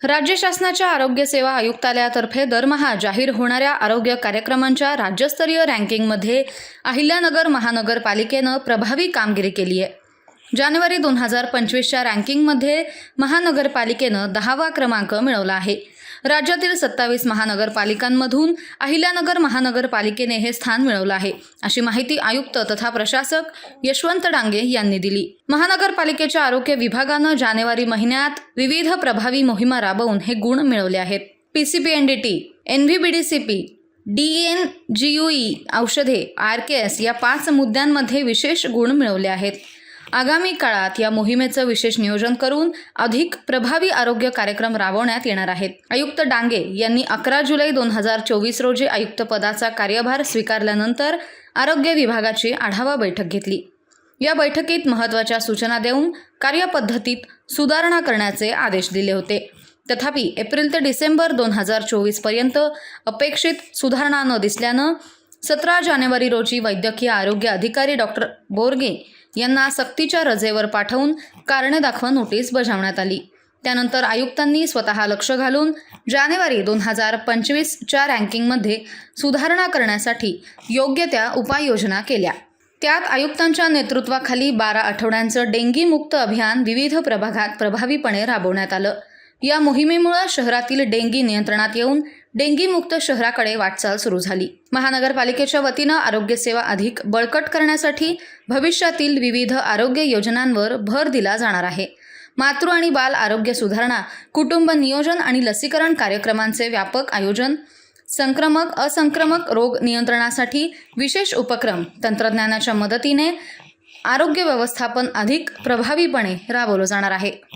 राज्य शासनाच्या आरोग्य सेवा आयुक्तालयातर्फे दरमहा जाहीर होणाऱ्या आरोग्य कार्यक्रमांच्या राज्यस्तरीय रँकिंगमध्ये अहिल्यानगर महानगरपालिकेनं प्रभावी कामगिरी केली आहे। जानेवारी 2025च्या रँकिंगमध्ये महानगरपालिकेनं 10वा क्रमांक मिळवला आहे। राज्यातील 27 महानगरपालिकांमधून अहिल्यानगर महानगरपालिकेने हे स्थान मिळवलं आहे, अशी माहिती आयुक्त तथा प्रशासक यशवंत डांगे यांनी दिली। महानगरपालिकेच्या आरोग्य विभागानं जानेवारी महिन्यात विविध प्रभावी मोहिमा राबवून हे गुण मिळवले आहेत। PCPNDT, NVBDCP, DNGUE औषधे, RKS या 5 मुद्द्यांमध्ये विशेष गुण मिळवले आहेत। आगामी काळात या मोहिमेचं विशेष नियोजन करून अधिक प्रभावी आरोग्य कार्यक्रम राबवण्यात येणार आहेत। आयुक्त डांगे यांनी 11 जुलै 2024 रोजी आयुक्त पदाचा कार्यभार स्वीकारल्यानंतर आरोग्य विभागाची आढावा बैठक घेतली। या बैठकीत महत्त्वाच्या सूचना देऊन कार्यपद्धतीत सुधारणा करण्याचे आदेश दिले होते। तथापि एप्रिल ते डिसेंबर 2024 पर्यंत अपेक्षित सुधारणा न दिसल्यानं 17 जानेवारी रोजी वैद्यकीय आरोग्य अधिकारी डॉक्टर बोरगे यांना सक्तीच्या रजेवर पाठवून कारणे दाखवा नोटीस बजावण्यात आली। त्यानंतर आयुक्तांनी स्वतः लक्ष घालून जानेवारी 2025च्या रँकिंगमध्ये सुधारणा करण्यासाठी योग्य त्या उपाययोजना केल्या। त्यात आयुक्तांच्या नेतृत्वाखाली 12 आठवड्यांचं डेंगी मुक्त अभियान विविध प्रभागात प्रभावीपणे राबवण्यात आलं। या मोहिमेमुळे शहरातील डेंगी नियंत्रणात येऊन डेंगी मुक्त शहराकडे वाटचाल सुरू झाली। महानगरपालिकेच्या वतीनं आरोग्य सेवा अधिक बळकट करण्यासाठी भविष्यातील विविध आरोग्य योजनांवर भर दिला जाणार आहे। मातृ आणि बाल आरोग्य सुधारणा, कुटुंब नियोजन आणि लसीकरण कार्यक्रमांचे व्यापक आयोजन, संक्रमक असंक्रमक रोग नियंत्रणासाठी विशेष उपक्रम, तंत्रज्ञानाच्या मदतीने आरोग्य व्यवस्थापन अधिक प्रभावीपणे राबवलं जाणार आहे।